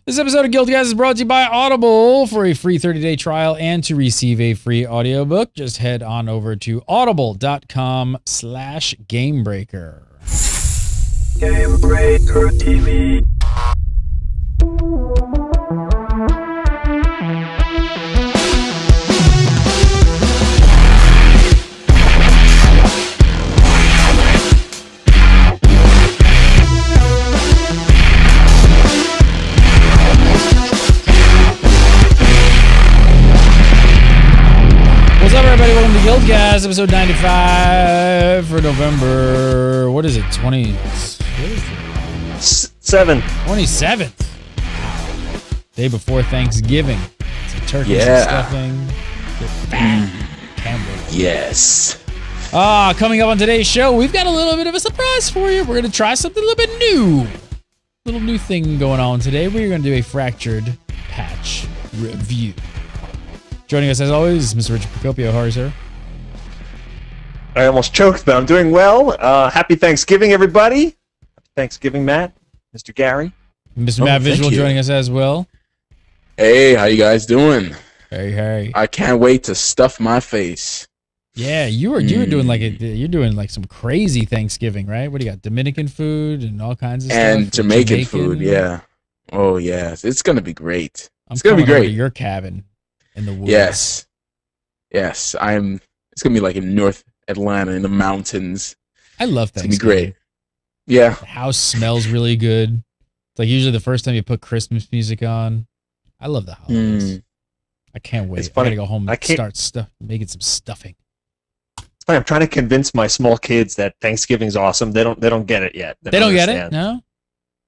This episode of GuildCast is brought to you by Audible. For a free 30-day trial and to receive a free audiobook, just head on over to audible.com/Gamebreaker. Gamebreaker TV. What's up, everybody? Welcome to GuildCast, episode 95 for November. What is it? 27th. Day before Thanksgiving. Some turkey, some stuffing. Get fat. Can't wait. Yes. Coming up on today's show, we've got a little bit of a surprise for you. We're going to try something a little bit new. Little new thing going on today. We're going to do a Fractured patch review. Joining us, as always, Mr. Richard Procopio. How are you, sir? I almost choked, but I'm doing well. Happy Thanksgiving, everybody. Happy Thanksgiving, Matt. Mr. Gary. Mr. Matt Visual joining us as well. Hey, how you guys doing? Hey. I can't wait to stuff my face. Yeah, you were doing you're doing like some crazy Thanksgiving, right? What do you got? Dominican food and all kinds of stuff. And Jamaican food, yeah. Oh yes, it's gonna be great. It's gonna be great. To your cabin in the woods. Yes. It's gonna be like in North Atlanta in the mountains. I love Thanksgiving. It's gonna be great. Yeah. The house smells really good. It's like usually the first time you put Christmas music on. I love the holidays. I can't wait. I gotta go home and start making some stuffing. It's funny, I'm trying to convince my small kids that Thanksgiving's awesome. They don't get it yet. They don't get it? No?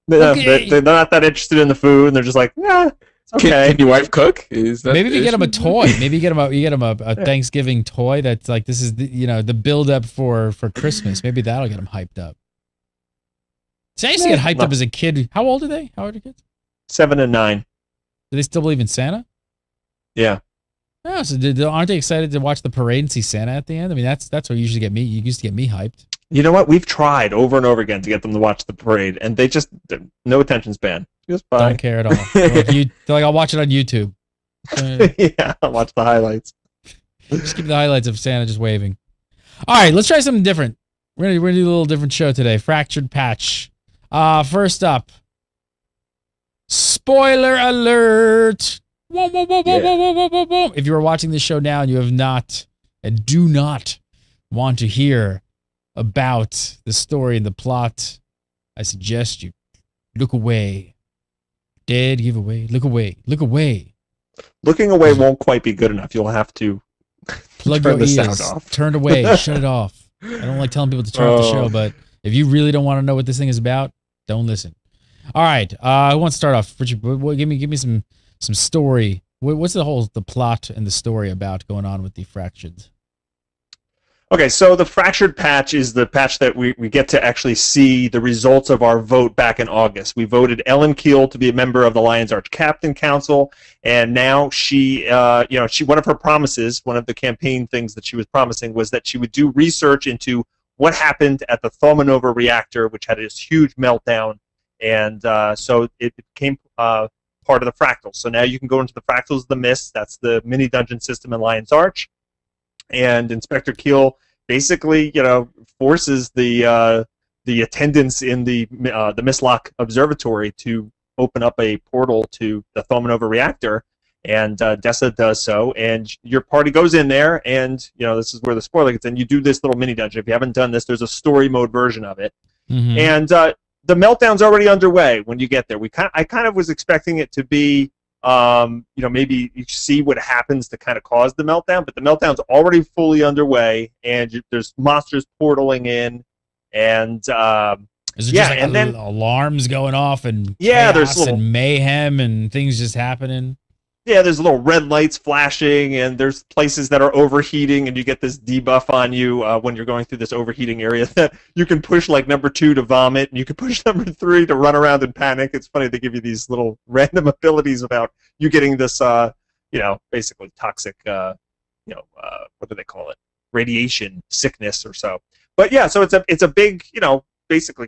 They're not that interested in the food, and they're just like, yeah. Okay. Can your wife cook? Maybe if you get them a toy. Maybe you get them a Thanksgiving toy that's like, this is the build up for Christmas. Maybe that'll get them hyped up. See, I used to get hyped up as a kid. How old are they? How old are kids? 7 and 9. Do they still believe in Santa? Yeah. Oh, so aren't they excited to watch the parade and see Santa at the end? I mean, that's what used to get me. You used to get me hyped. You know what? We've tried over and over again to get them to watch the parade, and they just no attention span. Just bye. Don't care at all. They're like, I'll watch it on YouTube. Yeah, I'll watch the highlights. Just keep the highlights of Santa just waving. All right, let's try something different. We're gonna do a little different show today. Fractured patch. First up, spoiler alert. Whoa. If you are watching this show now and you have not and do not want to hear about the story and the plot, I suggest you look away. Dead giveaway. Look away. Look away. Looking away won't quite be good enough. You'll have to plug turn your the ears. sound off. Turn it away. Shut it off. I don't like telling people to turn off the show, but if you really don't want to know what this thing is about, don't listen. All right. I want to start off. Richard, give me some story. What's the plot and the story about going on with the Fractured? Okay, so the Fractured patch is the patch that we get to actually see the results of our vote back in August. We voted Ellen Keel to be a member of the Lion's Arch Captain Council, and now she one of her promises, one of the campaign things that she was promising was that she would do research into what happened at the Thomanova reactor, which had this huge meltdown, and so it became part of the Fractals. So now you can go into the Fractals of the Mist. That's the mini dungeon system in Lion's Arch. And Inspector Keel basically, forces the attendants in the Mistlock Observatory to open up a portal to the Thomanova reactor, and Dessa does so, and your party goes in there, and this is where the spoiler gets in. You do this little mini dungeon. If you haven't done this, there's a story mode version of it, and the meltdown's already underway when you get there. I kind of was expecting it to be. Maybe you see what happens to kind of cause the meltdown, but the meltdown's already fully underway, and there's monsters portaling in, and is it just like then alarms going off and chaos and mayhem and things just happening? Yeah, there's little red lights flashing, and there's places that are overheating, and you get this debuff on you when you're going through this overheating area that you can push like number 2 to vomit, and you can push number 3 to run around and panic. It's funny, they give you these little random abilities about you getting this, basically toxic, what do they call it? Radiation sickness or so. But yeah, so it's a big, basically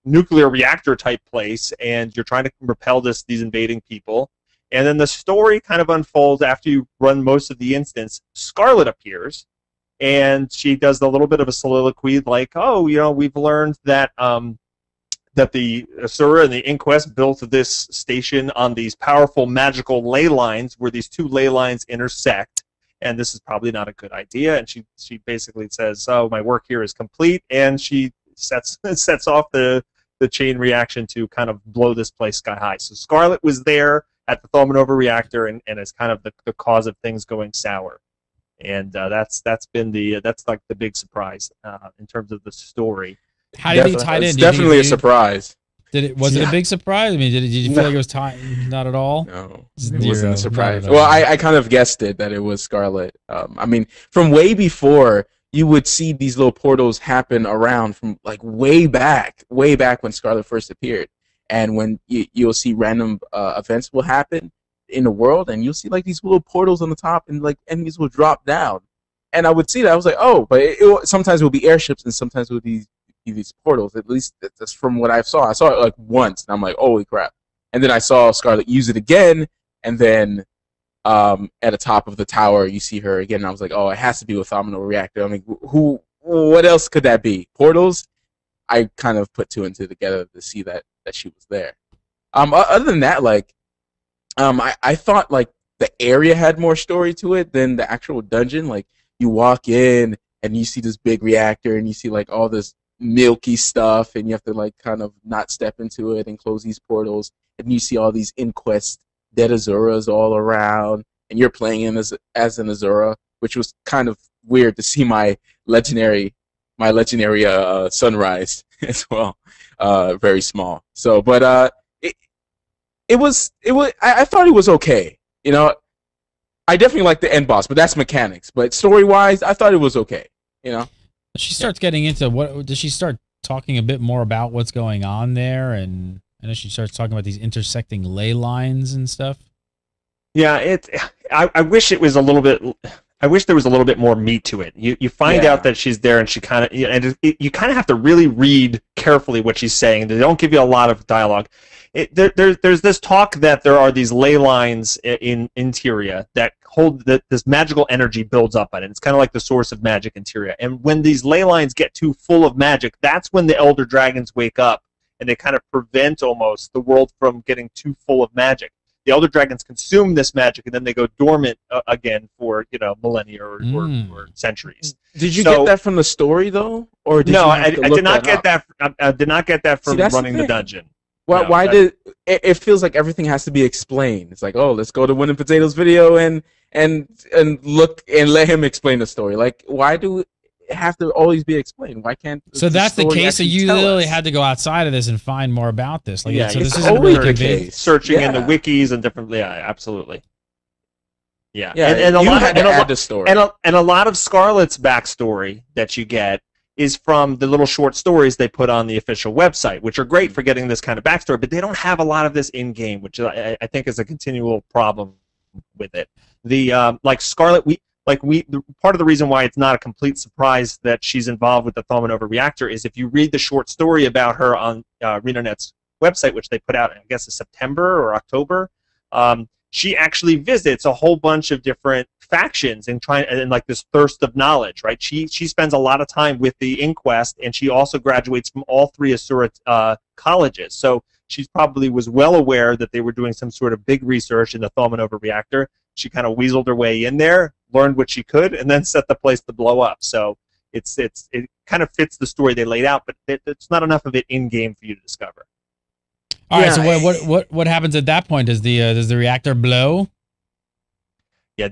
nuclear reactor type place, and you're trying to repel these invading people. And then the story kind of unfolds after you run most of the instance. Scarlet appears, and she does a little bit of a soliloquy, like, "Oh, we've learned that that the Asura and the Inquest built this station on these powerful magical ley lines, where these two ley lines intersect, and this is probably not a good idea." And she basically says, "Oh, my work here is complete," and she sets off the chain reaction to kind of blow this place sky high. So Scarlet was there at the Thaumanova reactor, and is kind of the cause of things going sour. And that's like the big surprise in terms of the story. How do you think it tied in? It's definitely a surprise. Was it a big surprise? I mean, did you feel like it was tied? Not at all. No, it wasn't a surprise. Well, I kind of guessed it that it was Scarlet. I mean, from way before, you would see these little portals happen around from like way back when Scarlet first appeared, and when you'll see random events will happen in the world, and you'll see like these little portals on the top, and like enemies will drop down, and I would see that. I was like, oh, but sometimes it will be airships, and sometimes it would be these portals. At least that's from what I saw. I saw it like once, and I'm like, holy crap! And then I saw Scarlet use it again, and then at the top of the tower, you see her again. And I was like, oh, it has to be with Thaumanova reactor. I mean, what else could that be? Portals? I kind of put two and two together to see that she was there. Other than that, like, I thought like the area had more story to it than the actual dungeon. Like, you walk in and you see this big reactor, and you see like all this milky stuff, and you have to like kind of not step into it and close these portals, and you see all these Inquest dead Azuras all around, and you're playing in as an Azura, which was kind of weird to see my legendary sunrise as well, very small. So, but it was I thought it was okay. I definitely like the end boss, but that's mechanics. But story wise, I thought it was okay. She starts getting into what? Does she start talking a bit more about what's going on there? And I know she starts talking about these intersecting ley lines and stuff. Yeah, I wish it was a little bit. I wish there was a little bit more meat to it. You find out that she's there, and she kind of, and you kind of have to really read carefully what she's saying. They don't give you a lot of dialogue. There's this talk that there are these ley lines in Interior that hold this magical energy builds up on it. It's kind of like the source of magic Interior. And when these ley lines get too full of magic, that's when the Elder Dragons wake up, and they kind of prevent almost the world from getting too full of magic. The Elder Dragons consume this magic, and then they go dormant again for millennia or centuries. Did you get that from the story though, or did no? I did not get that. I did not get that from running the dungeon. Why did it feels like everything has to be explained? It's like, oh, let's go to Win and Potatoes video and look and let him explain the story. Like, why do it have to always be explained? Why can't? So that's the case. So you literally had to go outside of this and find more about this. Like, so this isn't really the case. Searching in the wikis and different. Yeah, absolutely. Yeah, and a lot of Scarlet's backstory that you get is from the little short stories they put on the official website, which are great for getting this kind of backstory, but they don't have a lot of this in-game, which I think is a continual problem with it. Like Scarlet, part of the reason why it's not a complete surprise that she's involved with the Thaumanova reactor is if you read the short story about her on ArenaNet's website, which they put out, I guess, in September or October, she actually visits a whole bunch of different factions and like this thirst of knowledge, right? She spends a lot of time with the Inquest, and she also graduates from all three Asura colleges. So she probably was well aware that they were doing some sort of big research in the Thaumanova reactor. She kind of weaseled her way in there, learned what she could, and then set the place to blow up. So it kind of fits the story they laid out, but it's not enough of it in game for you to discover. All right. So what happens at that point? Does the reactor blow? Yeah,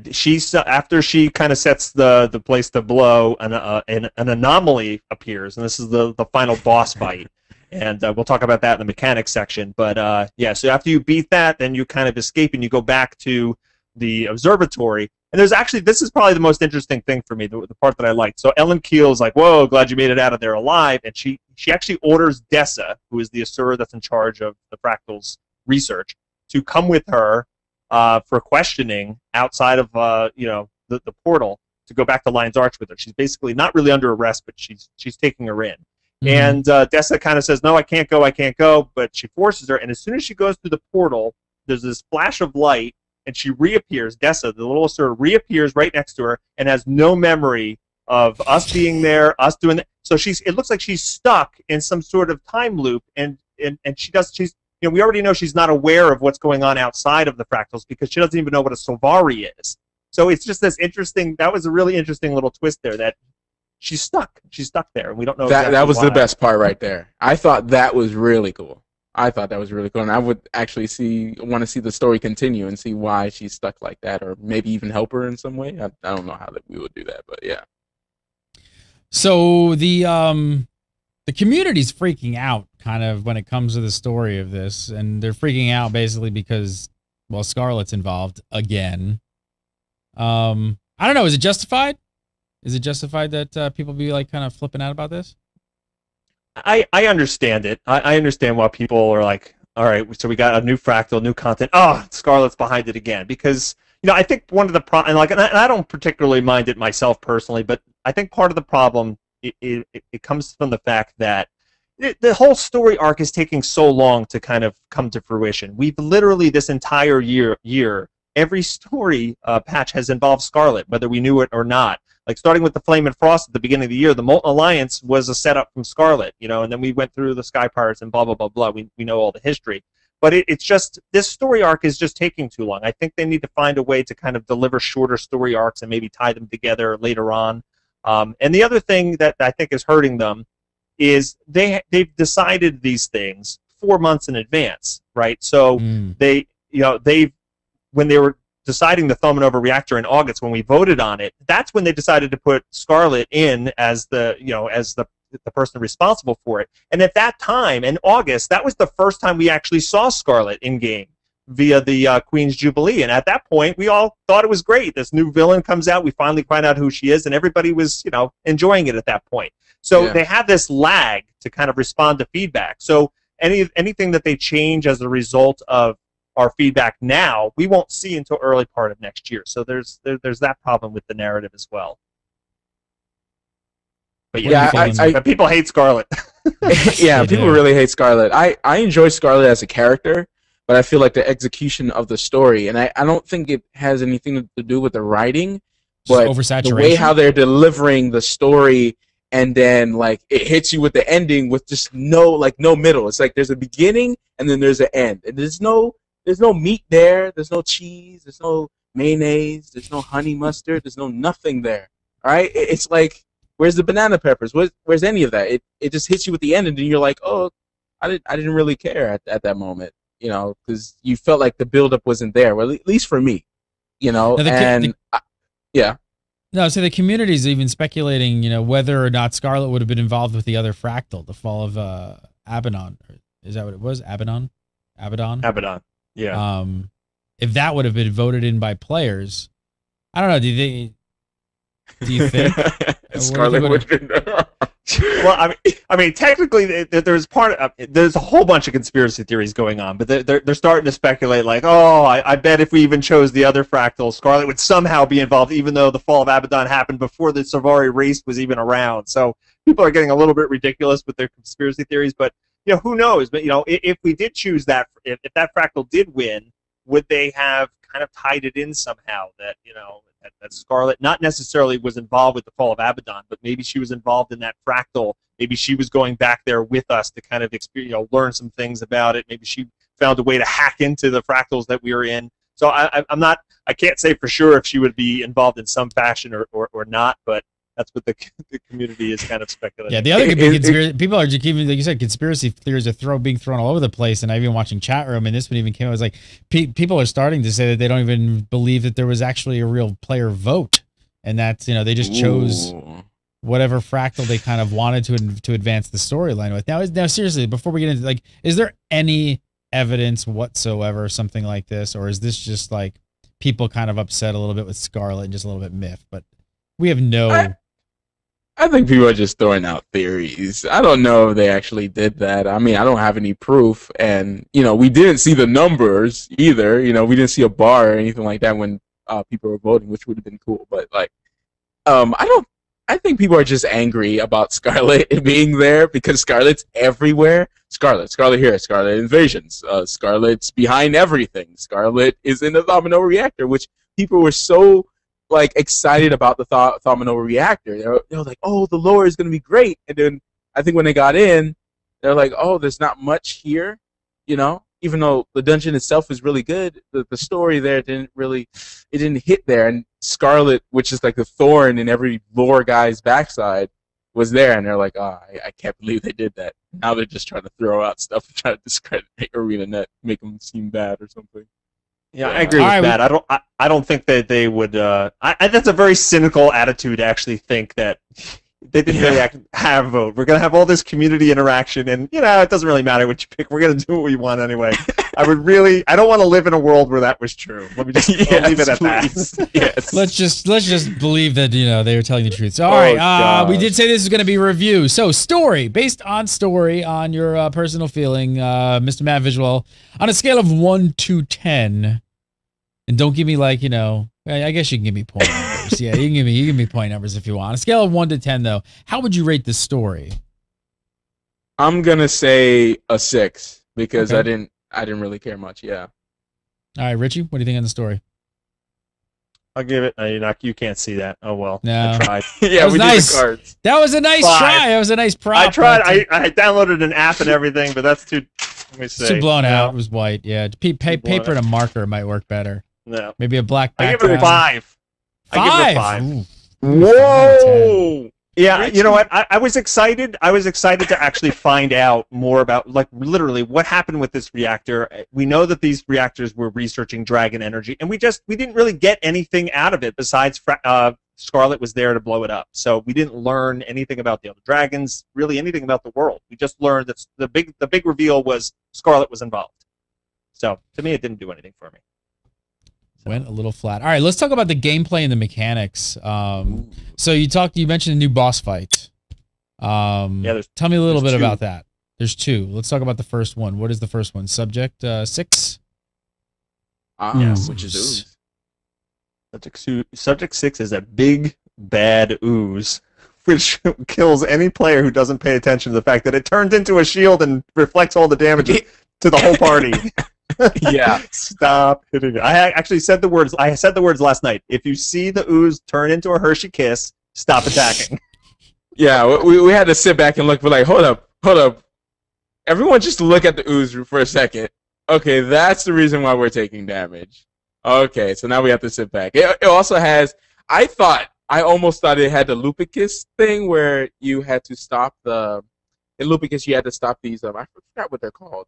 after she kind of sets the place to blow, an anomaly appears, and this is the final boss fight. And we'll talk about that in the mechanics section. But yeah, so after you beat that, then you kind of escape and you go back to the observatory. And this is probably the most interesting thing for me, the part that I liked. So Ellen Keel's like, whoa, glad you made it out of there alive. And she actually orders Dessa, who is the Asura that's in charge of the Fractals research, to come with her for questioning outside of the portal to go back to Lion's Arch with her. She's basically not really under arrest, but she's taking her in. And Dessa kind of says, no, I can't go, but she forces her, and as soon as she goes through the portal, there's this flash of light, and she reappears. Dessa, the little sir, reappears right next to her and has no memory of us being there, us doing that. So it looks like she's stuck in some sort of time loop, and she's we already know she's not aware of what's going on outside of the Fractals because she doesn't even know what a Solvari is. So it's just this interesting. That was a really interesting little twist there. That she's stuck. She's stuck there, and we don't know. That was the best part right there. I thought that was really cool. And I would actually want to see the story continue and see why she's stuck like that, or maybe even help her in some way. I don't know how we would do that, but yeah. So the community's freaking out kind of when it comes to the story of this, and they're freaking out basically because, well, Scarlet's involved again. I don't know. Is it justified? Is it justified that people be like kind of flipping out about this? I understand it. I understand why people are like, all right, so we got a new Fractal, new content. Oh, Scarlet's behind it again because I think one of the and I don't particularly mind it myself personally, but I think part of the problem it comes from the fact that the whole story arc is taking so long to kind of come to fruition. We've literally this entire year every story patch has involved Scarlet, whether we knew it or not. Like starting with the Flame and Frost at the beginning of the year, the Molten Alliance was a setup from Scarlet, and then we went through the Sky Pirates and blah blah blah blah. We know all the history, but it's just this story arc is just taking too long. I think they need to find a way to kind of deliver shorter story arcs and maybe tie them together later on. And the other thing that I think is hurting them is they've decided these things 4 months in advance, right? So when they were deciding the Thaumanova reactor in August, when we voted on it, that's when they decided to put Scarlet in as the person responsible for it. And at that time, in August, that was the first time we actually saw Scarlet in game via the Queen's Jubilee. And at that point, we all thought it was great. This new villain comes out, we finally find out who she is, and everybody was, enjoying it at that point. So they have this lag to kind of respond to feedback. So anything that they change as a result of our feedback now, we won't see until early part of next year. So there's that problem with the narrative as well. But but people hate Scarlet. Yeah, people really hate Scarlet. I enjoy Scarlet as a character, but I feel like the execution of the story, and I don't think it has anything to do with the writing, but the way how they're delivering the story, and then like it hits you with the ending with just no middle. It's like there's a beginning and then there's an end, and there's no meat there. There's no cheese. There's no mayonnaise. There's no honey mustard. There's no nothing there. All right? It's like, where's the banana peppers? Where's any of that? It just hits you with the end, and then you're like, oh, I didn't really care at that moment, because you felt like the buildup wasn't there. Well, at least for me, yeah. No, so the community is even speculating, whether or not Scarlet would have been involved with the other Fractal, the fall of Abaddon. Is that what it was? Abaddon. Yeah. If that would have been voted in by players, I don't know. Do you think Scarlet would have been? Well, I mean, technically, there's a whole bunch of conspiracy theories going on, but they're starting to speculate like, oh, I bet if we even chose the other Fractal, Scarlet would somehow be involved, even though the fall of Abaddon happened before the Solvari race was even around. So people are getting a little bit ridiculous with their conspiracy theories, but who knows? But if we did choose that, if that Fractal did win, would they have kind of tied it in somehow that that Scarlet not necessarily was involved with the fall of Abaddon, but maybe she was involved in that Fractal. Maybe she was going back there with us to kind of experience, learn some things about it. Maybe she found a way to hack into the Fractals that we were in. So I can't say for sure if she would be involved in some fashion or not, but that's what the community is kind of speculating. Yeah, the other big conspiracy, people are just even, like you said, conspiracy theories are being thrown all over the place. And I've been watching chat room, and this one even came out. It was like people are starting to say that they don't even believe that there was actually a real player vote, and that's they just chose whatever Fractal they kind of wanted to advance the storyline with. Now seriously, before we get into is there any evidence whatsoever something like this, or is this just like people kind of upset a little bit with Scarlet and just a little bit miffed? But we have no. I think people are just throwing out theories. I don't know if they actually did that. I mean, I don't have any proof, and we didn't see the numbers either. We didn't see a bar or anything like that when people were voting, which would have been cool. But like, I I think people are just angry about Scarlet being there because Scarlet's everywhere. Scarlet here, Scarlet Invasions, Scarlet's behind everything. Scarlet is in the Thaumanova reactor, which people were so like excited about the Thaumanova reactor. They were like, oh, the lore is going to be great. And then I think when they got in, they're like, oh, there's not much here, you know? Even though the dungeon itself is really good, the story there didn't hit there. And Scarlet, which is like the thorn in every lore guy's backside, was there, and they're like, oh, I can't believe they did that. Now they're just trying to throw out stuff to try to discredit ArenaNet, make them seem bad or something. Yeah, I agree with that. I don't think that they would. That's a very cynical attitude to actually think that they didn't really have a vote. We're gonna have all this community interaction, and it doesn't really matter what you pick. We're gonna do what we want anyway. I don't want to live in a world where that was true. Let me just leave it at that. Yes. Let's just believe that they were telling the truth. So, all right, we did say this is going to be a review. So, based on your personal feeling, Mr. Matt Visual, on a scale of 1 to 10, and don't give me I guess you can give me point numbers. Yeah, you can give me point numbers if you want. On a scale of 1 to 10, though, how would you rate this story? I'm gonna say a 6 because I didn't really care much. Yeah. All right, Richie, what do you think on the story? I'll give it. You can't see that. Oh well. No. I tried. Yeah, we nice. Did the cards. That was a nice try. That was a nice prop. I tried. I downloaded an app and everything, but that's too. Let me see. It's too blown out. It was white. Yeah, paper and a marker might work better. No. Maybe a black background. I give it a 5. 5. I give it a 5. Ooh. Whoa. Yeah, you know what? I was excited. I was excited to actually find out more about, literally what happened with this reactor. We know that these reactors were researching dragon energy, and we didn't really get anything out of it besides Scarlet was there to blow it up. So we didn't learn anything about the other dragons, really anything about the world. We just learned that the big reveal was Scarlet was involved. So to me, it didn't do anything for me. Went a little flat. All right, let's talk about the gameplay and the mechanics. So you mentioned a new boss fight. Tell me a little bit about that. There's 2. Let's talk about the first one. What is the first one? Subject 6? Yes, which is ooze. Subject 6 is a big, bad ooze, which kills any player who doesn't pay attention to the fact that it turns into a shield and reflects all the damage to the whole party. Yeah. Stop hitting it. I actually said the words. I said the words last night. If you see the ooze turn into a Hershey Kiss, stop attacking. Yeah, we had to sit back and look. We're like, hold up. Everyone just look at the ooze for a second. Okay, that's the reason why we're taking damage. Okay, so now we have to sit back. It also has, I almost thought it had the Lupicus thing where you had to stop in Lupicus you had to stop these, I forgot what they're called.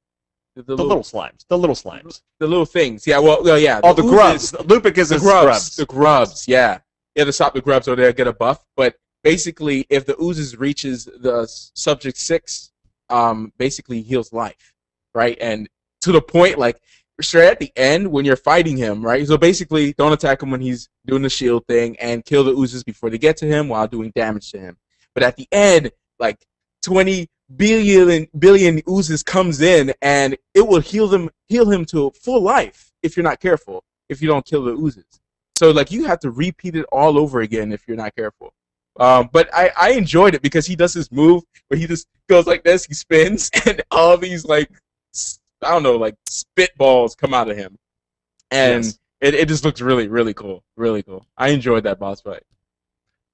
The little slimes. The little things. Yeah, yeah. The grubs. Lupicus is grubs. The grubs, yeah. You have to stop the grubs or they'll get a buff. But basically, if the oozes reaches the subject 6, basically heals life, right? And to the point, straight at the end when you're fighting him, right? So basically, don't attack him when he's doing the shield thing and kill the oozes before they get to him while doing damage to him. But at the end, 20 billion oozes comes in and it will heal him to full life if you're not careful, if you don't kill the oozes. So you have to repeat it all over again if you're not careful. But I enjoyed it because he does this move where he just goes like this, he spins, and all these spitballs come out of him. And it just looks really, really cool. Really cool. I enjoyed that boss fight.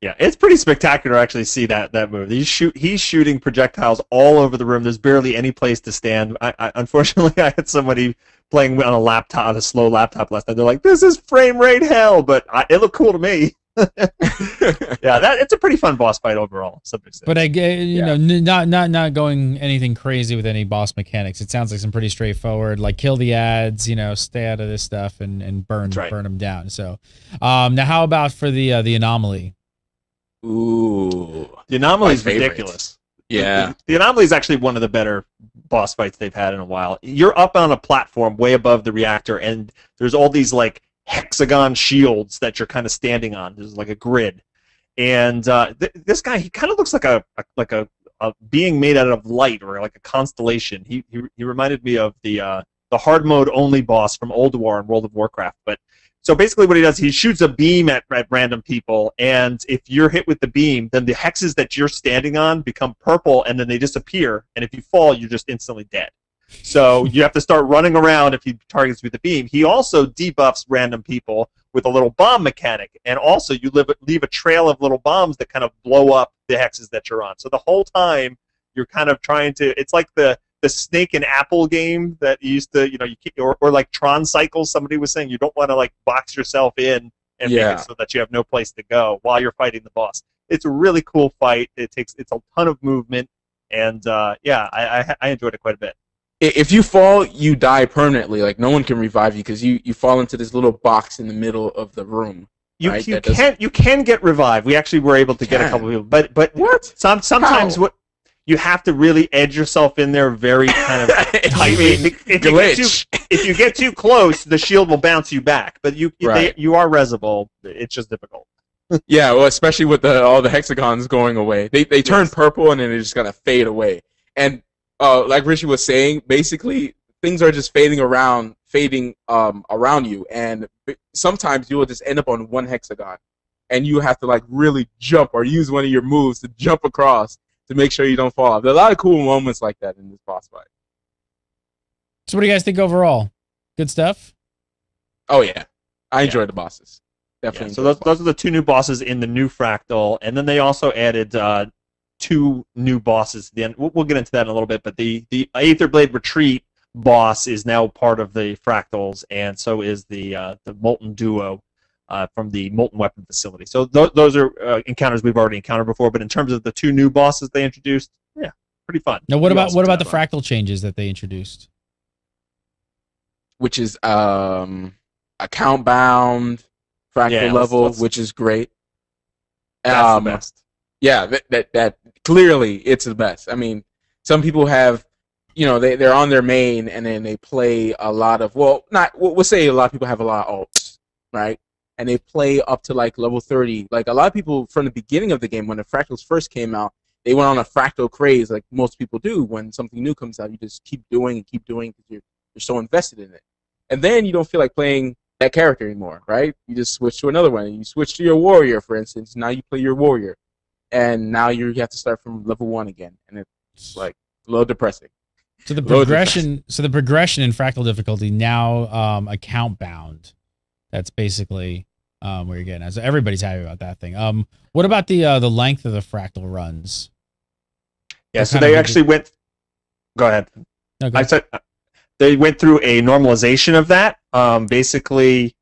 Yeah, it's pretty spectacular to actually see that move. He's shooting projectiles all over the room. There's barely any place to stand. Unfortunately, I had somebody playing on a slow laptop last night. They're like, "This is frame rate hell," but it looked cool to me. Yeah, it's a pretty fun boss fight overall. But not going anything crazy with any boss mechanics. It sounds like some pretty straightforward, kill the ads, stay out of this stuff and burn them down. So, now how about for the anomaly? Ooh, the anomaly is ridiculous. Yeah, the anomaly is actually one of the better boss fights they've had in a while. You're up on a platform way above the reactor, and there's all these hexagon shields that you're kind of standing on. There's a grid, and this guy, he kind of looks like a being made out of light or a constellation. He reminded me of the the hard mode only boss from Old War in World of Warcraft. But so basically what he does, he shoots a beam at random people, and if you're hit with the beam, then the hexes that you're standing on become purple, and then they disappear, and if you fall, you're just instantly dead. So you have to start running around if he targets with the beam. He also debuffs random people with a little bomb mechanic, and also you leave a trail of little bombs that kind of blow up the hexes that you're on. So the whole time you're kind of trying to, it's like the snake and apple game that you used to, or like Tron Cycles, somebody was saying you don't want to like box yourself in and make it so that you have no place to go while you're fighting the boss. It's a really cool fight. It's a ton of movement, and I enjoyed it quite a bit. If you fall, you die permanently. Like, no one can revive you because you fall into this little box in the middle of the room. You can get revived. We actually were able to get a couple of people, but what? Sometimes what you have to really edge yourself in there very kind of tightly. If you get too close, the shield will bounce you back. But you are resable. It's just difficult. Yeah, well, especially with all the hexagons going away, they turn purple and then they're just gonna fade away. And like Richie was saying, basically things are just fading around you, and sometimes you will just end up on one hexagon, and you have to like really jump or use one of your moves to jump across to make sure you don't fall off. There are a lot of cool moments like that in this boss fight. So what do you guys think overall? Good stuff? Oh yeah. I enjoyed the bosses. Definitely. Yeah, so those are the two new bosses in the new Fractal, and then they also added two new bosses at the end. We'll get into that in a little bit, but the Aetherblade Retreat boss is now part of the Fractals, and so is the Molten Duo from the Molten Weapon Facility. So those are encounters we've already encountered before, but in terms of the two new bosses they introduced, yeah, pretty fun. Now, what about the Fractal changes that they introduced? Which is account bound, Fractal level, which is great. That's the best. Yeah, that clearly it's the best. I mean, some people have, they're on their main and then they play a lot of, we'll say a lot of people have a lot of alts, right? And they play up to like level 30. Like a lot of people from the beginning of the game, when the Fractals first came out, they went on a Fractal craze like most people do. When something new comes out, you just keep doing because you're so invested in it. And then you don't feel like playing that character anymore, right? You just switch to another one. You switch to your warrior, for instance. Now you play your warrior. And now you have to start from level 1 again. And it's like a little depressing. So the progression in Fractal difficulty now account bound. That's basically where you're getting at. So everybody's happy about that thing. What about the length of the Fractal runs? Yeah, so they actually went. Go ahead. Okay. I said they went through a normalization of that. Basically,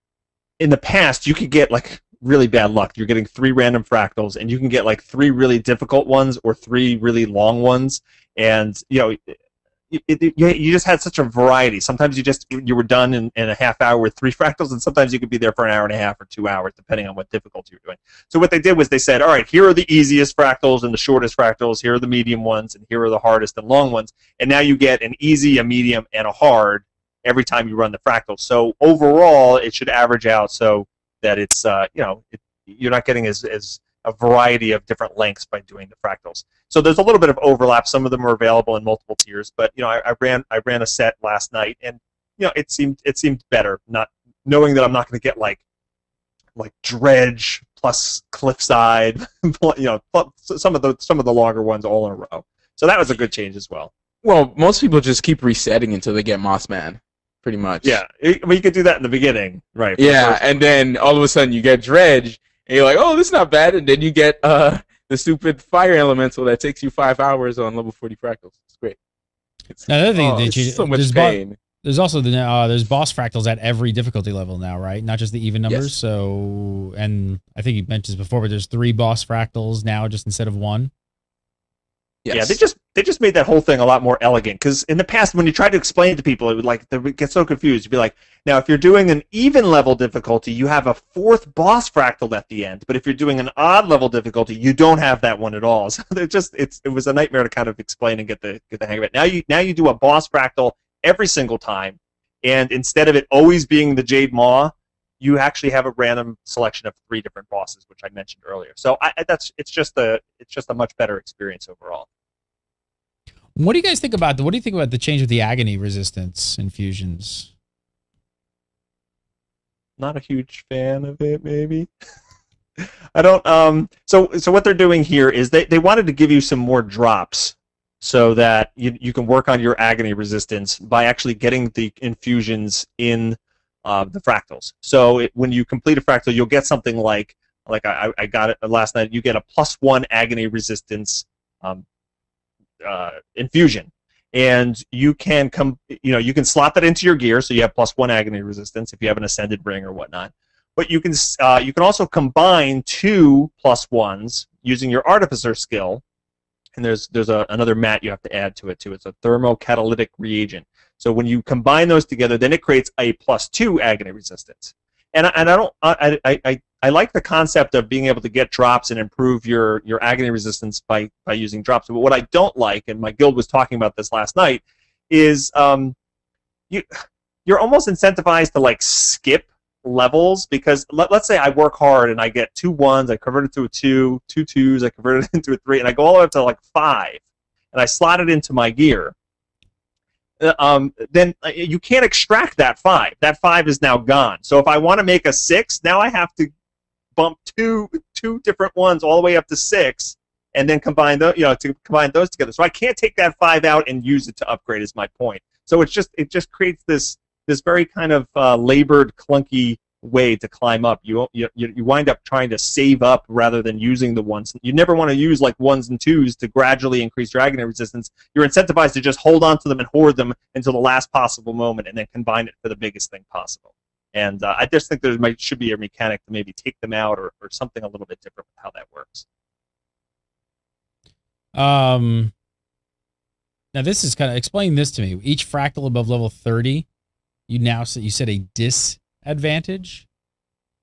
in the past, you could get like really bad luck. You're getting 3 random Fractals, and you can get like 3 really difficult ones or 3 really long ones, and you just had such a variety. Sometimes you were done in a half hour with 3 Fractals, and sometimes you could be there for an hour and a half or 2 hours, depending on what difficulty you're doing. So what they did was they said, all right, here are the easiest Fractals and the shortest Fractals, here are the medium ones, and here are the hardest and long ones, and now you get an easy, a medium, and a hard every time you run the Fractals. So overall, it should average out so that it's you're not getting as a variety of different lengths by doing the Fractals. So there's a little bit of overlap. Some of them are available in multiple tiers, but I ran a set last night, and it seemed better, not knowing that I'm not going to get like Dredge plus Cliffside, some of the longer ones all in a row. So that was a good change as well. Well, most people just keep resetting until they get Mossman, pretty much. Yeah, you could do that in the beginning, right? Yeah, and then all of a sudden you get Dredge, and you're like, oh, this is not bad, and then you get the stupid Fire Elemental that takes you 5 hours on level 40 Fractals. It's great. Now, the other thing that so much pain. There's also there's boss Fractals at every difficulty level now, right? Not just the even numbers. Yes. So, and I think you mentioned this before, but there's 3 boss Fractals now, just instead of 1. Yes. Yeah, they just made that whole thing a lot more elegant, because in the past, when you tried to explain it to people, they would get so confused. You'd be like, now if you're doing an even level difficulty, you have a 4th boss Fractal at the end, but if you're doing an odd level difficulty, you don't have that one at all. So it was a nightmare to kind of explain and get the hang of it. Now you do a boss Fractal every single time, and instead of it always being the Jade Maw, you actually have a random selection of 3 different bosses, which I mentioned earlier. So it's just a much better experience overall. What do you guys think about what do you think about the change with the agony resistance infusions? Not a huge fan of it, maybe. I don't. So what they're doing here is they wanted to give you some more drops so that you can work on your agony resistance by actually getting the infusions in the fractals. So when you complete a fractal, you'll get something like I got it last night. You get a +1 agony resistance infusion, and you can you can slot that into your gear, so you have +1 agony resistance if you have an ascended ring or whatnot. But you can also combine 2 +1s using your artificer skill, and there's another mat you have to add to it too. It's a thermocatalytic reagent. So when you combine those together, then it creates a +2 agony resistance. And I like the concept of being able to get drops and improve your agony resistance by using drops. But what I don't like, and my guild was talking about this last night, is you're almost incentivized to like skip levels, because let's say I work hard and I get 2 1s, I convert it to a 2, 2 2s, I convert it into a 3, and I go all the way up to like 5, and I slot it into my gear. Then you can't extract that 5. That 5 is now gone. So if I want to make a 6, now I have to bump two different ones all the way up to 6, and then combine those, to combine those together. So I can't take that 5 out and use it to upgrade. Is my point. So it just creates this very kind of labored, clunky way to climb up. You wind up trying to save up rather than using the ones. You never want to use like 1s and 2s to gradually increase your agony resistance. You're incentivized to just hold on to them and hoard them until the last possible moment, and then combine it for the biggest thing possible. And I just think there should be a mechanic to maybe take them out, or something a little bit different with how that works. Now this is kind of, explain this to me. Each fractal above level 30, you said a disadvantage.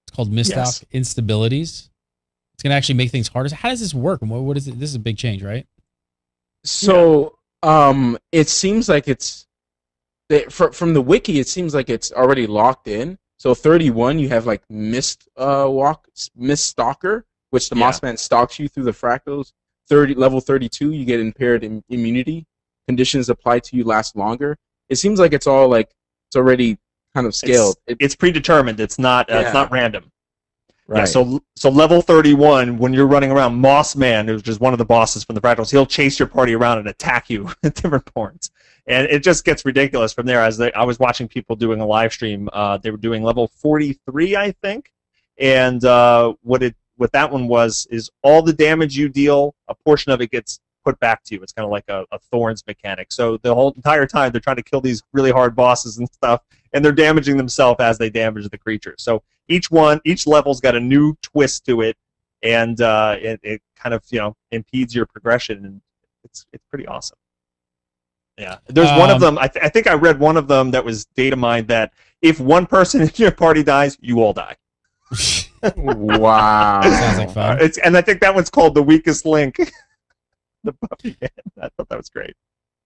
It's called misstock instabilities. It's going to actually make things harder. How does this work? What is it? This is a big change, right? So it seems like it's from the wiki. It seems like it's already locked in. So 31, you have like Mist Stalker, which the Mossman stalks you through the fractals. Level 32, you get impaired immunity. Conditions applied to you last longer. It seems like it's all like it's already kind of scaled. It's predetermined. It's not random. Right. Yeah, so level 31, when you're running around, Mossman, who's just one of the bosses from the Fractals, he'll chase your party around and attack you at different points. And it just gets ridiculous from there. I was watching people doing a live stream. They were doing level 43, I think. And what that one was is all the damage you deal, a portion of it gets put back to you. It's kind of like a Thorns mechanic. So the whole entire time they're trying to kill these really hard bosses and stuff, and they're damaging themselves as they damage the creature. So each level's got a new twist to it, and it kind of impedes your progression, and it's pretty awesome. Yeah, there's one of them. I think I read one of them that was data mined that if one person in your party dies, you all die. Wow, sounds like fun. And I think that one's called the weakest link. The Buffy man. I thought that was great.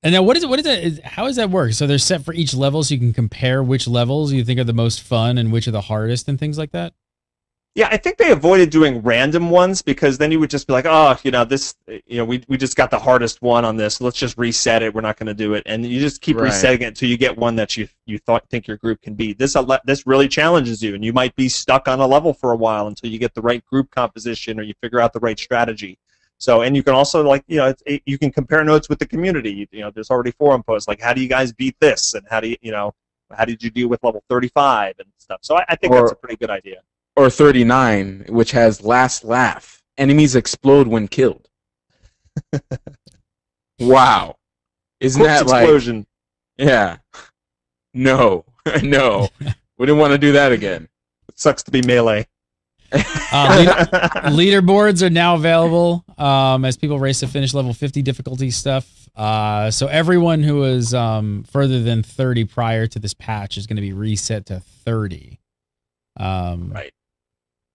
And now, what is that? How does that work? So they're set for each level, so you can compare which levels you think are the most fun and which are the hardest and things like that. Yeah, I think they avoided doing random ones, because then you would just be like, oh, we just got the hardest one on this. Let's just reset it. We're not going to do it, and you just keep resetting it until you get one that you think your group can beat. This really challenges you, and you might be stuck on a level for a while until you get the right group composition or you figure out the right strategy. So, and you can also you can compare notes with the community. There's already forum posts like, how do you guys beat this, and how did you deal with level 35 and stuff. So I think that's a pretty good idea. Or 39, which has last laugh. Enemies explode when killed. Wow. Isn't Corpse that explosion. Yeah. No. No. We didn't want to do that again. It sucks to be melee. Leaderboards are now available as people race to finish level 50 difficulty stuff. So everyone who was further than 30 prior to this patch is going to be reset to 30. Right.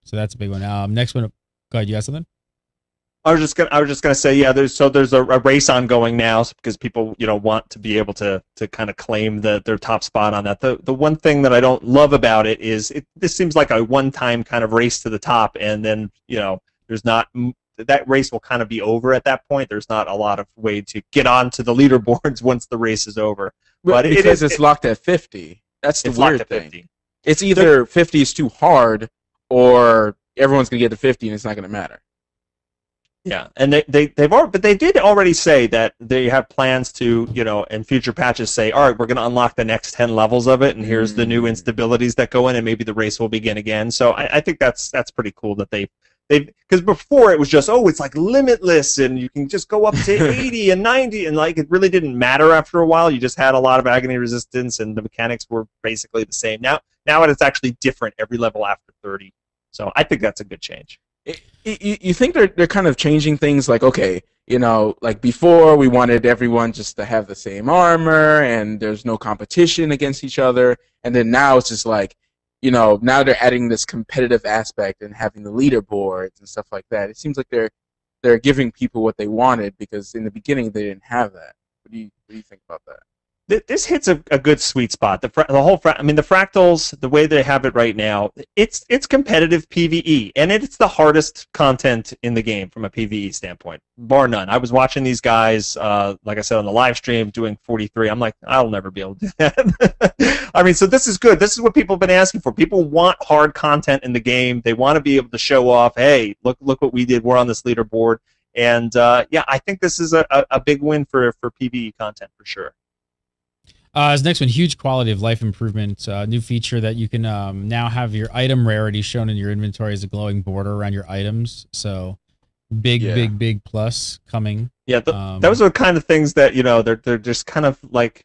So that's a big one. Next one. Go ahead. You got something? I was just gonna say, yeah. There's a race ongoing now, because people want to be able to kind of claim their top spot on that. The one thing that I don't love about it is this seems like a one-time kind of race to the top, and then there's not that race will kind of be over at that point. There's not a lot of way to get onto the leaderboards once the race is over. But because it's locked at 50. That's the weird thing. 50. It's either 50 is too hard, or everyone's gonna get to 50 and it's not gonna matter. Yeah, and they did already say that they have plans to, in future patches say, all right, we're going to unlock the next 10 levels of it, and here's the new instabilities that go in, and maybe the race will begin again. So I think that's pretty cool that they because before it was just, it's like limitless, and you can just go up to 80 and 90, and like it really didn't matter after a while. You just had a lot of agony resistance, and the mechanics were basically the same. Now it's actually different every level after 30. So I think that's a good change. You think they're kind of changing things, like, okay, like before we wanted everyone just to have the same armor and there's no competition against each other, and then now it's just like, now they're adding this competitive aspect and having the leaderboards and stuff like that. It seems like they're giving people what they wanted, because in the beginning they didn't have that. What do you think about that? This hits a good sweet spot. The Fractals, the way they have it right now, it's competitive PvE, and it's the hardest content in the game from a PvE standpoint, bar none. I was watching these guys, like I said, on the live stream doing 43. I'm like, I'll never be able to do that. I mean, so this is good. This is what people have been asking for. People want hard content in the game. They want to be able to show off, hey, look what we did. We're on this leaderboard. And, yeah, I think this is a big win for PvE content for sure. As next one, huge quality of life improvement. New feature that you can now have your item rarity shown in your inventory as a glowing border around your items. So big plus coming. Yeah, those are kind of things that, they're just kind of like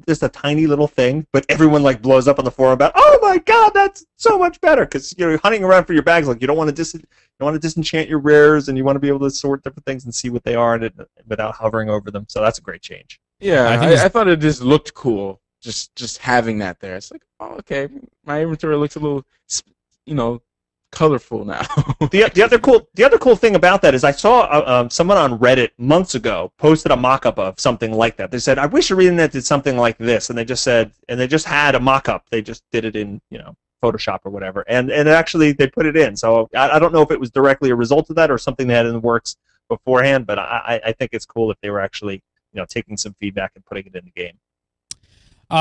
just a tiny little thing, but everyone like blows up on the forum about, oh my god, that's so much better, because you're hunting around for your bags, like you don't want to disenchant your rares, and you want to be able to sort different things and see what they are without hovering over them. So that's a great change. Yeah, I thought it just looked cool, just having that there. It's like, oh, okay, my inventory looks a little, colorful now. the other cool thing about that is I saw someone on Reddit months ago posted a mock-up of something like that. They said, I wish ArenaNet did something like this, and they just had a mock-up. They just did it in Photoshop or whatever, and actually they put it in. So I don't know if it was directly a result of that or something they had in the works beforehand, but I think it's cool if they were actually taking some feedback and putting it in the game.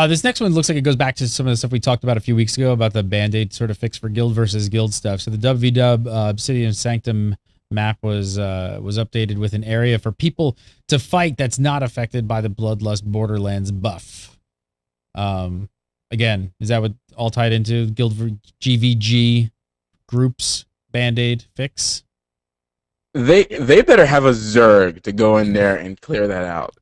This next one looks like it goes back to some of the stuff we talked about a few weeks ago about the Band-Aid sort of fix for guild versus guild stuff. So the WVW Obsidian Sanctum map was updated with an area for people to fight that's not affected by the Bloodlust Borderlands buff. Again, is that what all tied into guild GVG groups Band-Aid fix? They better have a Zerg to go in there and clear that out.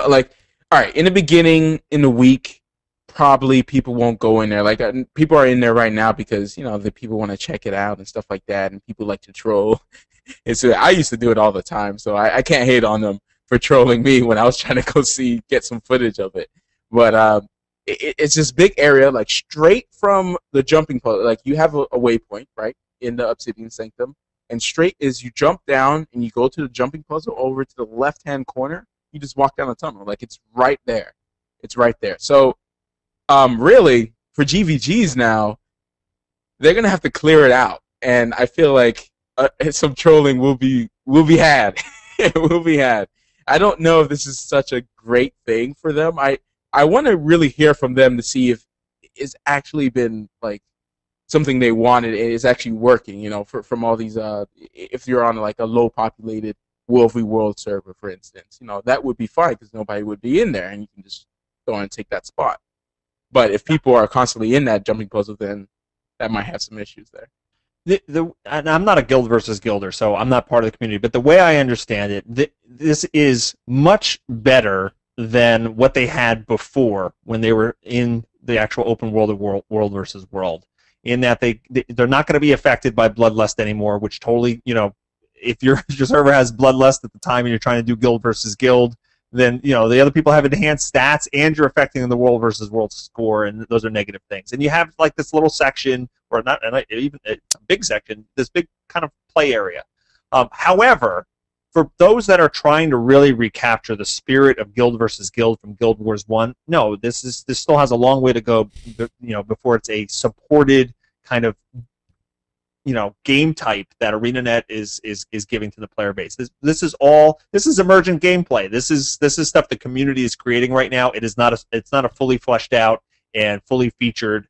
Like, all right, in the beginning, in the week, probably people won't go in there. Like, people are in there right now because, the people want to check it out and stuff like that, and people like to troll. And so I used to do it all the time, so I can't hate on them for trolling me when I was trying to go get some footage of it. But it's this big area, like, straight from the jumping point. Like, you have a waypoint, right, in the Obsidian Sanctum, and straight is you jump down and you go to the jumping puzzle over to the left-hand corner. You just walk down the tunnel. Like, it's right there. It's right there. So, really, for GVGs now, they're going to have to clear it out. And I feel like some trolling will be had. It will be had. I don't know if this is such a great thing for them. I want to really hear from them to see if it's actually been, like, something they wanted and is actually working, from all these, if you're on, like, a low-populated World v. World server, for instance, that would be fine because nobody would be in there, and you can just go and take that spot. But if people are constantly in that jumping puzzle, then that might have some issues there. And I'm not a guild versus guilder, so I'm not part of the community. But the way I understand it, this is much better than what they had before when they were in the actual open world of world versus world. In that they're not going to be affected by Bloodlust anymore, which totally, if your server has Bloodlust at the time and you're trying to do guild versus guild, then the other people have enhanced stats and you're affecting the world versus world score, and those are negative things. And you have like this little section, or not even a big section, this big kind of play area. However, for those that are trying to really recapture the spirit of guild versus guild from Guild Wars 1, no, this still has a long way to go, before it's a supported kind of game type that ArenaNet is giving to the player base. This is emergent gameplay. This is stuff the community is creating right now. It's not a fully fleshed out and fully featured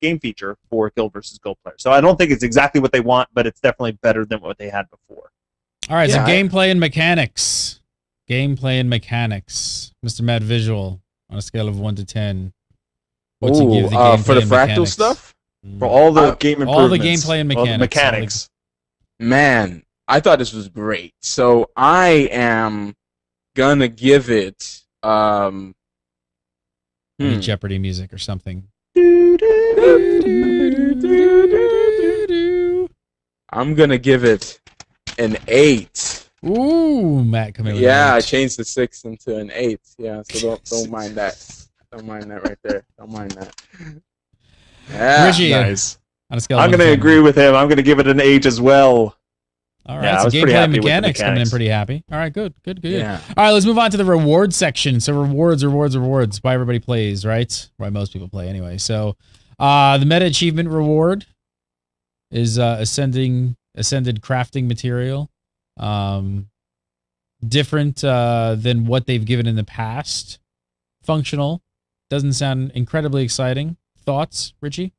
game feature for Guild versus Guild players. So I don't think it's exactly what they want, but it's definitely better than what they had before. All right, so gameplay and mechanics. Gameplay and mechanics. Mr. Matt Visual, on a scale of 1 to 10. What's he give the gameplay for the and Fractal mechanics? Stuff? For all the game improvements. All the gameplay and mechanics. Man, I thought this was great. So I am gonna give it Maybe Jeopardy music or something. I'm gonna give it an 8. Ooh, Matt coming with Yeah, an 8. I changed the 6 into an 8. Yeah, so don't mind that. Don't mind that right there. Don't mind that. Yeah, Richie, nice. On a scale I'm of 1 going to to 10. agree with him. I'm going to give it an 8 as well. All right, Yeah, I so was pretty gameplay and happy with the mechanics coming in mechanics. pretty happy. All right, good. Yeah. All right, let's move on to the reward section. So rewards. Why everybody plays, right? Why most people play anyway. So the meta achievement reward is ascended crafting material. Different than what they've given in the past. Functional. Doesn't sound incredibly exciting. Thoughts, Richie?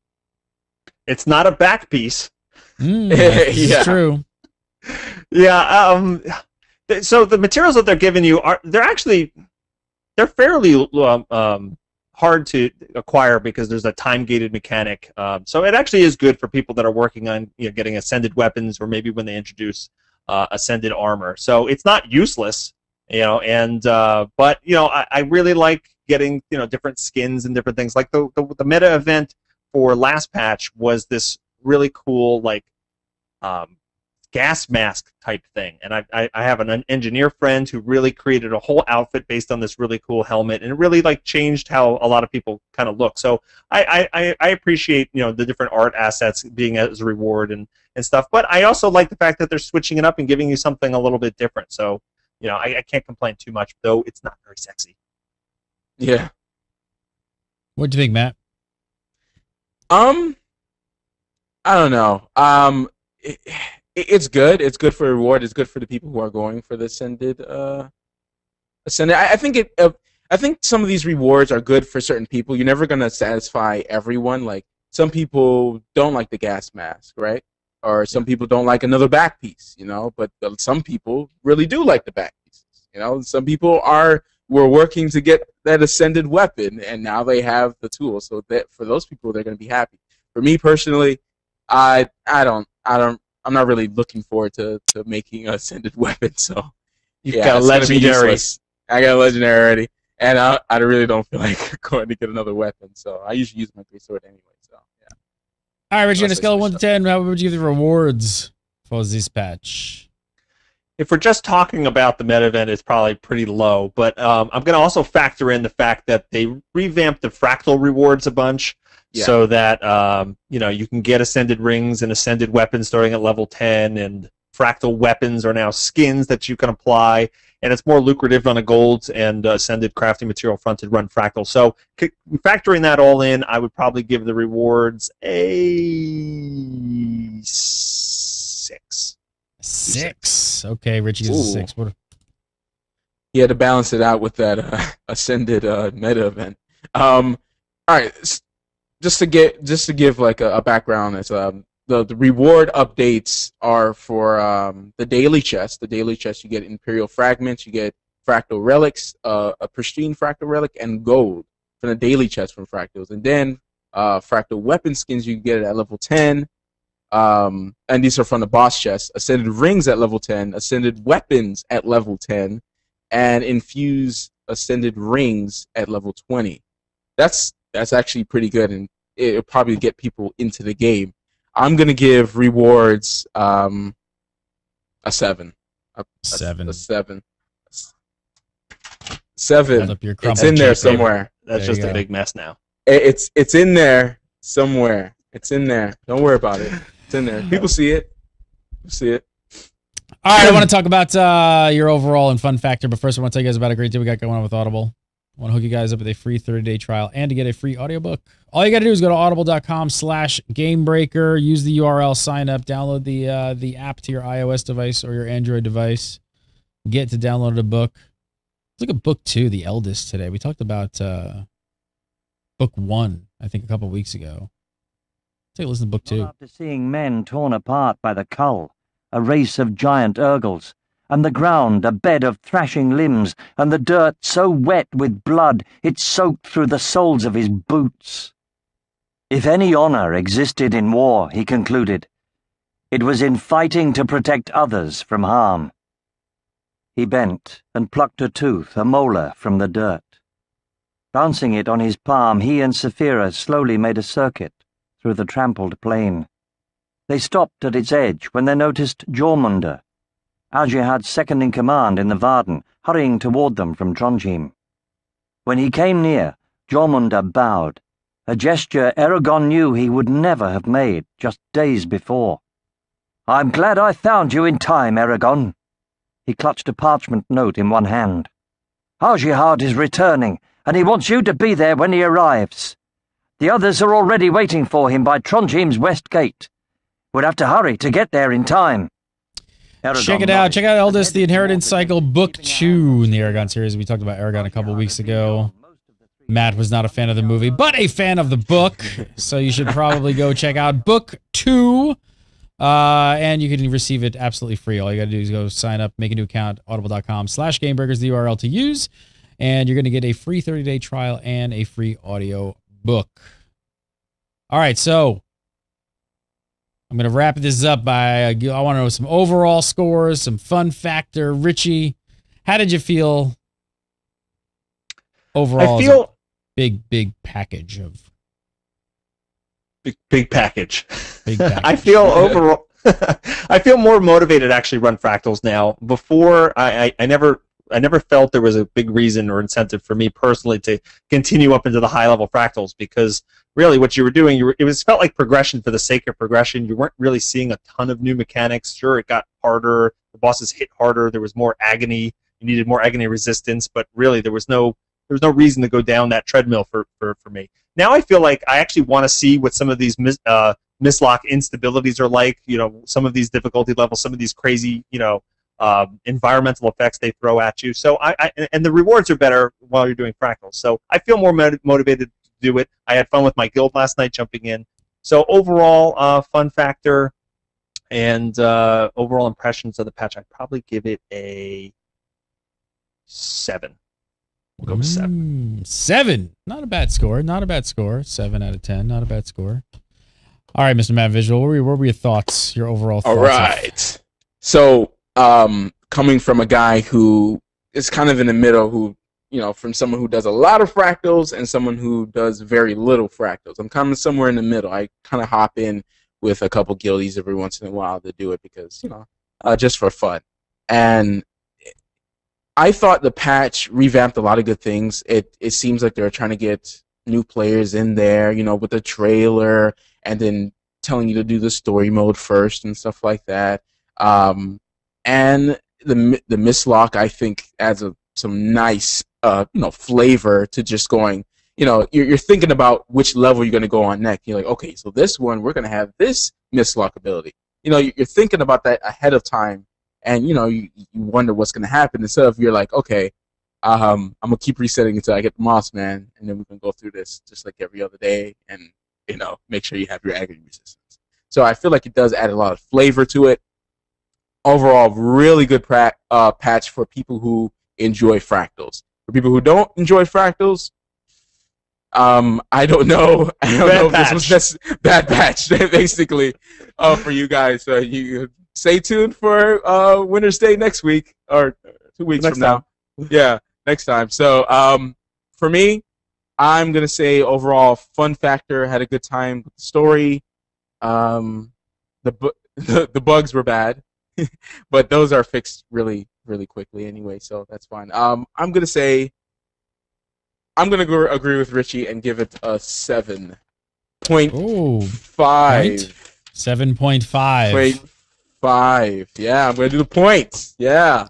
It's not a back piece. It's true. Yeah. So the materials that they're giving you they're fairly hard to acquire because there's a time-gated mechanic. So it actually is good for people that are working on getting ascended weapons, or maybe when they introduce ascended armor. So it's not useless, but I really like getting different skins and different things. Like the meta event for last patch was this really cool gas mask type thing, and I have an engineer friend who really created a whole outfit based on this really cool helmet, and it really changed how a lot of people kind of look. So I appreciate the different art assets being as a reward and stuff, but I also like the fact that they're switching it up and giving you something a little bit different. So I can't complain too much, though it's not very sexy. Yeah. What do you think, Matt? I don't know. It's good. It's good for reward. It's good for the people who are going for the ascended. I think some of these rewards are good for certain people. You're never gonna satisfy everyone. Like some people don't like the gas mask, right? Or some people don't like another back piece, But some people really do like the back pieces, Some people were working to get that ascended weapon, and now they have the tool. So that for those people, they're gonna be happy. For me personally, I'm not really looking forward to making a ascended weapon. So You've got a legendary. I got a legendary already, and I really don't feel like going to get another weapon. So I usually use my 3-sword anyway. So yeah. All right, Richie, on a scale of 1 to 10, how would you give the rewards for this patch? If we're just talking about the meta event, it's probably pretty low. But I'm going to also factor in the fact that they revamped the fractal rewards a bunch, so that you can get ascended rings and ascended weapons starting at level 10, and fractal weapons are now skins that you can apply, and it's more lucrative on a gold and ascended crafting material front to run fractal. So factoring that all in, I would probably give the rewards a 6. 6. Okay, Richie gives a 6. What? He had to balance it out with that ascended meta event. All right, just to give like a background, is the reward updates are for the daily chest. The daily chest, you get Imperial fragments, you get fractal relics, a pristine fractal relic, and gold from the daily chest from fractals, and then fractal weapon skins you can get at level 10. And these are from the boss chest. Ascended rings at level 10, ascended weapons at level 10, and infused ascended rings at level 20. That's actually pretty good, and it'll probably get people into the game. I'm gonna give rewards a 7. A 7. 7. It's in there somewhere. That's just a big mess now. It's in there somewhere. It's in there. Don't worry about it. It's in there. People see it. All right, I want to talk about your overall and fun factor, but first I want to tell you guys about a great deal we got going on with Audible. want to hook you guys up with a free 30-day trial and to get a free audiobook. All you got to do is go to audible.com/Gamebreaker, use the URL, sign up, download the app to your iOS device or your Android device, get to download the book. Let's look at book 2, The Eldest, today. We talked about book 1, I think, a couple weeks ago. Take a listen to book 2. After seeing men torn apart by the cull, a race of giant urgles, and the ground a bed of thrashing limbs, and the dirt so wet with blood it soaked through the soles of his boots. If any honor existed in war, he concluded, it was in fighting to protect others from harm. He bent and plucked a tooth, a molar, from the dirt. Bouncing it on his palm, he and Saphira slowly made a circuit through the trampled plain. They stopped at its edge when they noticed Jormungandr, Al-Jihad's second-in-command in the Varden, hurrying toward them from Trondheim. When he came near, Jormungandr bowed, a gesture Eragon knew he would never have made just days before. "I'm glad I found you in time, Eragon." He clutched a parchment note in one hand. "Al-Jihad is returning, and he wants you to be there when he arrives. The others are already waiting for him by Trondheim's west gate. We'll have to hurry to get there in time." Check it out. Check out Eldest, The Inheritance Cycle, Book 2 in the Eragon series. We talked about Eragon a couple weeks ago. Matt was not a fan of the movie, but a fan of the book. So you should probably go check out Book 2. And you can receive it absolutely free. All you got to do is go sign up, make a new account, audible.com/Gamebreaker is the URL to use. And you're going to get a free 30-day trial and a free audio book. All right, so I'm going to wrap this up by, I want to know some overall scores, some fun factor. Richie, how did you feel overall? I feel big package of... Big package. Big package. I feel overall, I feel more motivated to actually run Fractals now. Before, I never felt there was a big reason or incentive for me personally to continue up into the high-level Fractals, because really what you were doing, it felt like progression for the sake of progression. You weren't really seeing a ton of new mechanics. Sure, it got harder. The bosses hit harder. There was more agony. You needed more agony resistance, but really there was no reason to go down that treadmill for me. Now I feel like I actually want to see what some of these mislock instabilities are like. You know, some of these difficulty levels, some of these crazy, environmental effects they throw at you. So and the rewards are better while you're doing Fractals. So I feel more motivated to do it. I had fun with my guild last night jumping in. So overall, fun factor and overall impressions of the patch, I'd probably give it a 7. We'll go with 7. 7. Not a bad score. Not a bad score. 7 out of 10. Not a bad score. All right, Mr. Matt Visual, what were your thoughts? Your overall thoughts? All right. So, coming from a guy who is kind of in the middle, who, from someone who does a lot of Fractals and someone who does very little Fractals, I'm kind of somewhere in the middle. I kind of hop in with a couple guildies every once in a while to do it because, just for fun. And I thought the patch revamped a lot of good things. It seems like they're trying to get new players in there, with the trailer and then telling you to do the story mode first and stuff like that. And the mislock, I think, adds some nice flavor to just going. You're thinking about which level you're going to go on next. You're like, okay, so this one we're going to have this mislock ability. You're thinking about that ahead of time. And you wonder what's gonna happen instead of you're like, okay, I'm gonna keep resetting until I get the Moss Man, and then we can go through this just like every other day, and make sure you have your agony resistance. So I feel like it does add a lot of flavor to it. Overall, really good patch for people who enjoy Fractals. For people who don't enjoy Fractals, I don't know. If this was just bad patch basically for you guys. So you. Stay tuned for Winter's Day next week, or 2 weeks from now. Yeah, next time. So for me, I'm going to say overall fun factor, had a good time with the story. The bugs were bad, but those are fixed really, really quickly anyway, so that's fine. I'm going to agree with Richie and give it a 7.5. 7.5. Yeah, I'm gonna do the points. Yeah.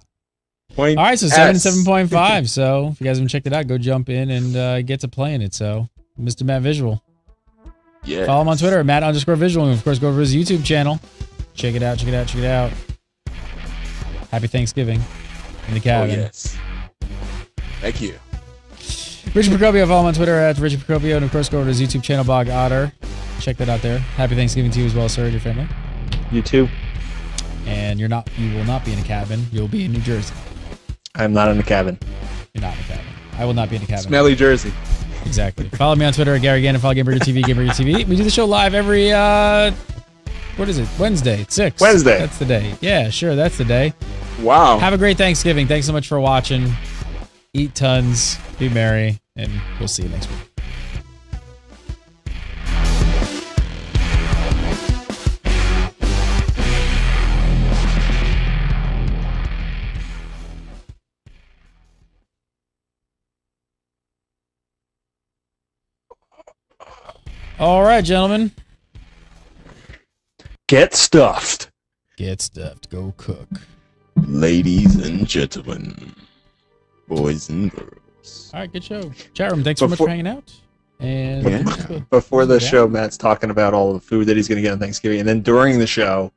Point All right, so 7 and S. 7.5. So if you guys haven't checked it out, go jump in and get to playing it. So Mr. Matt Visual. Yeah. Follow him on Twitter at Matt_Visual. And of course, go over to his YouTube channel. Check it out, check it out, check it out. Happy Thanksgiving in the cabin. Oh, yes. Thank you. Richard Procopio, follow him on Twitter at Richard Procopio. And of course, go over to his YouTube channel, Bog Otter. Check that out there. Happy Thanksgiving to you as well, sir, and your family. You too. And you will not be in a cabin. You'll be in New Jersey. I'm not in the cabin. You're not in a cabin. I will not be in a cabin. Smelly Jersey. Exactly. Follow me on Twitter at Gary Gannon. Follow Gamebreaker TV, Gamebreaker TV. We do the show live every, what is it? Wednesday at 6. Wednesday. That's the day. Yeah, sure. That's the day. Wow. Have a great Thanksgiving. Thanks so much for watching. Eat tons. Be merry. And we'll see you next week. All right, gentlemen. Get stuffed. Get stuffed. Go cook. Ladies and gentlemen, boys and girls. All right, good show. Chat room, thanks so much for hanging out. And Before the show, Matt's talking about all the food that he's going to get on Thanksgiving, and then during the show,